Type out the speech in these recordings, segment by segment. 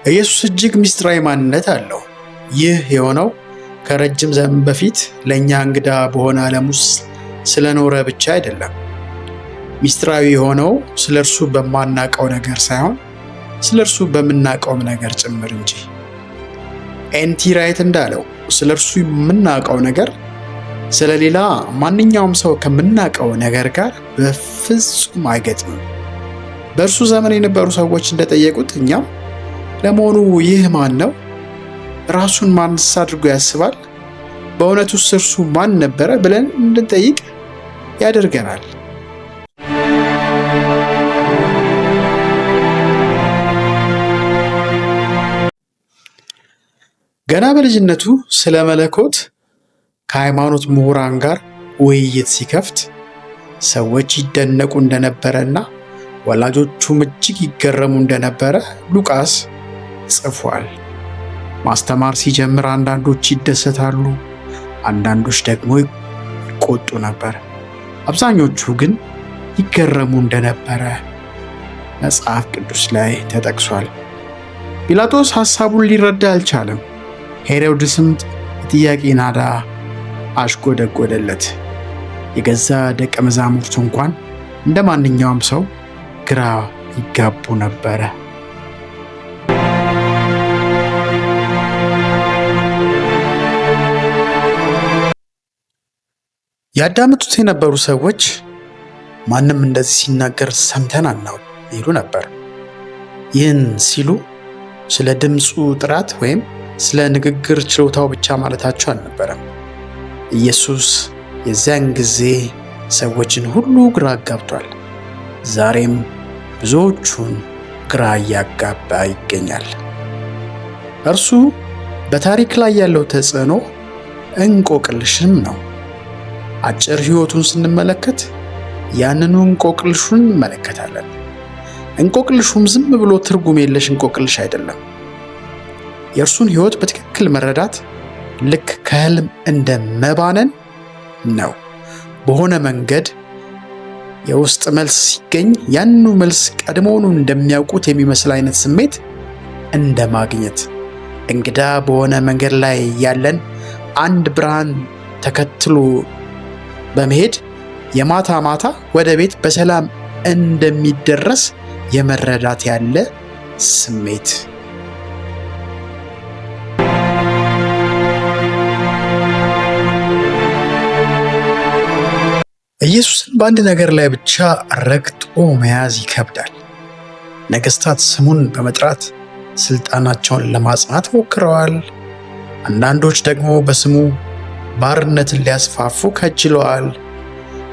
ኢየሱስ እጅግ ምስጢራዊ ማንነት አለው። ይህ የሆነው ከረጅም ዘመን በፊት ለእኛ እንግዳ በሆነ ዓለም ውስጥ ስለኖረ ብቻ አይደለም። ምስጢራዊ የሆነው ስለ እርሱ በማናውቀው ነገር ሳይሆን ስለ እርሱ በምናውቀውም ነገር ጭምር እንጂ። ኤንቲ ራይት እንዳለው ስለ እርሱ የምናውቀው ነገር ስለሌላ ማንኛውም ሰው ከምናውቀው ነገር ጋር በፍጹም አይገጥምም። በእርሱ ዘመን የነበሩ ሰዎች እንደጠየቁት እኛም ለመሆኑ ይህ ማን ነው? ራሱን ማንስ አድርጎ ያስባል? በእውነቱስ እርሱ ማን ነበረ ብለን እንድንጠይቅ ያደርገናል። ገና በልጅነቱ ስለ መለኮት ከሃይማኖት ምሁራን ጋር ውይይት ሲከፍት ሰዎች ይደነቁ እንደነበረና ወላጆቹም እጅግ ይገረሙ እንደነበረ ሉቃስ ጽፏል። ማስተማር ሲጀምር አንዳንዶች ይደሰታሉ፣ አንዳንዶች ደግሞ ይቆጡ ነበር። አብዛኞቹ ግን ይገረሙ እንደነበረ መጽሐፍ ቅዱስ ላይ ተጠቅሷል። ጲላጦስ ሐሳቡን ሊረዳ አልቻለም። ሄሮድስም የጥያቄ ናዳ አሽጎደጎደለት። የገዛ ደቀ መዛሙርቱ እንኳን እንደ ማንኛውም ሰው ግራ ይጋቡ ነበረ። ያዳምጡት የነበሩ ሰዎች ማንም እንደዚህ ሲናገር ሰምተን አናውቅ ይሉ ነበር። ይህን ሲሉ ስለ ድምፁ ጥራት ወይም ስለ ንግግር ችሎታው ብቻ ማለታቸው አልነበረም። ኢየሱስ የዚያን ጊዜ ሰዎችን ሁሉ ግራ አጋብቷል። ዛሬም ብዙዎቹን ግራ እያጋባ ይገኛል። እርሱ በታሪክ ላይ ያለው ተጽዕኖ እንቆቅልሽም ነው። አጭር ሕይወቱን ስንመለከት ያንኑ እንቆቅልሹን እንመለከታለን። እንቆቅልሹም ዝም ብሎ ትርጉም የለሽ እንቆቅልሽ አይደለም። የእርሱን ሕይወት በትክክል መረዳት ልክ ከህልም እንደ መባነን ነው። በሆነ መንገድ የውስጥ መልስ ሲገኝ ያንኑ መልስ ቀድሞውኑ እንደሚያውቁት የሚመስል አይነት ስሜት እንደ ማግኘት። እንግዳ በሆነ መንገድ ላይ ያለን አንድ ብርሃን ተከትሎ በመሄድ የማታ ማታ ወደ ቤት በሰላም እንደሚደረስ የመረዳት ያለ ስሜት። ኢየሱስን በአንድ ነገር ላይ ብቻ ረግጦ መያዝ ይከብዳል። ነገሥታት ስሙን በመጥራት ስልጣናቸውን ለማጽናት ሞክረዋል። አንዳንዶች ደግሞ በስሙ ባርነትን ሊያስፋፉ ከጅለዋል።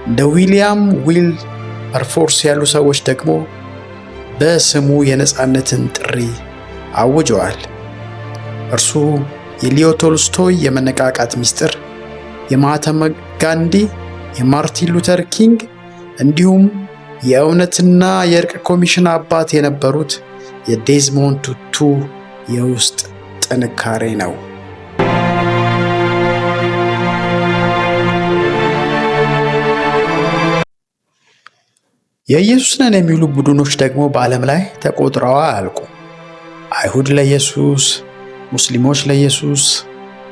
እንደ ዊሊያም ዊል በርፎርስ ያሉ ሰዎች ደግሞ በስሙ የነፃነትን ጥሪ አውጀዋል። እርሱ የሊዮ ቶልስቶይ የመነቃቃት ምስጢር፣ የማህተመ ጋንዲ፣ የማርቲን ሉተር ኪንግ እንዲሁም የእውነትና የእርቅ ኮሚሽን አባት የነበሩት የዴዝሞንድ ቱቱ የውስጥ ጥንካሬ ነው። የኢየሱስ ነን የሚሉ ቡድኖች ደግሞ በዓለም ላይ ተቆጥረው አያልቁም። አይሁድ ለኢየሱስ፣ ሙስሊሞች ለኢየሱስ፣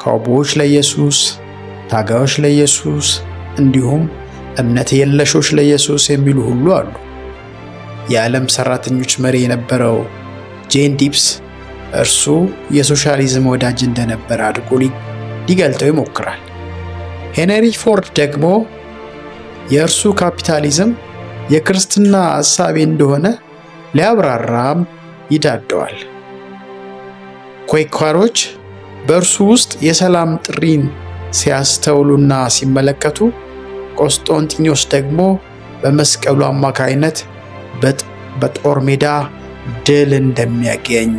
ካውቦዎች ለኢየሱስ፣ ታጋዮች ለኢየሱስ እንዲሁም እምነት የለሾች ለኢየሱስ የሚሉ ሁሉ አሉ። የዓለም ሰራተኞች መሪ የነበረው ጄን ዲፕስ እርሱ የሶሻሊዝም ወዳጅ እንደነበረ አድርጎ ሊገልጠው ይሞክራል። ሄንሪ ፎርድ ደግሞ የእርሱ ካፒታሊዝም የክርስትና ሐሳቤ እንደሆነ ሊያብራራም ይዳደዋል። ኳይኳሮች በእርሱ ውስጥ የሰላም ጥሪን ሲያስተውሉና ሲመለከቱ፣ ቆስጦንጢኖስ ደግሞ በመስቀሉ አማካይነት በጦር ሜዳ ድል እንደሚያገኝ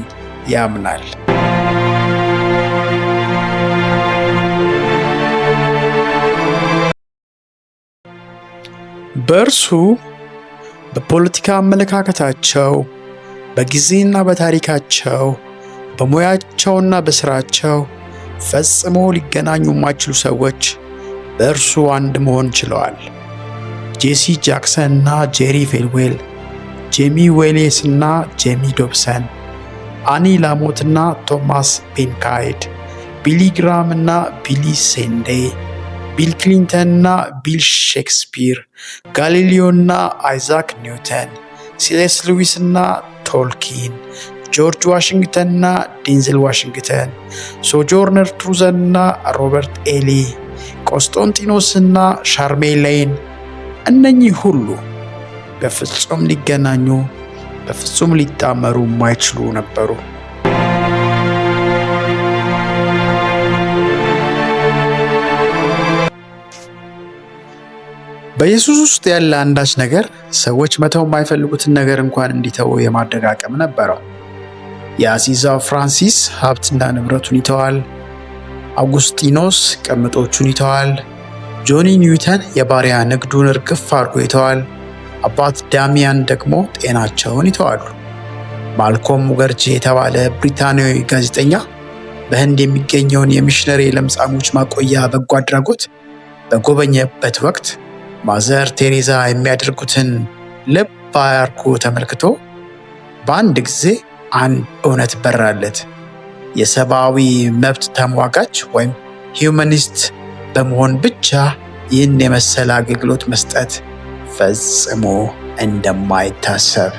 ያምናል። በእርሱ በፖለቲካ አመለካከታቸው፣ በጊዜና በታሪካቸው፣ በሙያቸውና በስራቸው ፈጽሞ ሊገናኙ የማይችሉ ሰዎች በእርሱ አንድ መሆን ችለዋል። ጄሲ ጃክሰን እና ጄሪ ፌልዌል፣ ጄሚ ዌሌስ እና ጄሚ ዶብሰን፣ አኒ ላሞት እና ቶማስ ቤንካይድ፣ ቢሊ ግራም እና ቢሊ ሴንዴ፣ ቢል ክሊንተን እና ቢል ሼክስፒር፣ ጋሊሊዮ እና አይዛክ ኒውተን፣ ሲኤስ ሉዊስ እና ቶልኪን፣ ጆርጅ ዋሽንግተን እና ዴንዘል ዋሽንግተን፣ ሶጆርነር ትሩዘን እና ሮበርት ኤሊ፣ ቆስጦንጢኖስ እና ሻርሜሌን፣ እነኚህ ሁሉ በፍጹም ሊገናኙ በፍጹም ሊጣመሩ የማይችሉ ነበሩ። በኢየሱስ ውስጥ ያለ አንዳች ነገር ሰዎች መተው የማይፈልጉትን ነገር እንኳን እንዲተው የማድረግ አቅም ነበረው። የአሲዛው ፍራንሲስ ሀብትና ንብረቱን ይተዋል። አውጉስጢኖስ ቅምጦቹን ይተዋል። ጆኒ ኒውተን የባሪያ ንግዱን እርግፍ አድርጎ ይተዋል። አባት ዳሚያን ደግሞ ጤናቸውን ይተዋሉ። ማልኮም ሙገርጂ የተባለ ብሪታንያዊ ጋዜጠኛ በህንድ የሚገኘውን የሚሽነሪ ለምጻሞች ማቆያ በጎ አድራጎት በጎበኘበት ወቅት ማዘር ቴሬዛ የሚያደርጉትን ልብ አድርጎ ተመልክቶ በአንድ ጊዜ አንድ እውነት በራለት። የሰብአዊ መብት ተሟጋች ወይም ሂዩማኒስት በመሆን ብቻ ይህን የመሰለ አገልግሎት መስጠት ፈጽሞ እንደማይታሰብ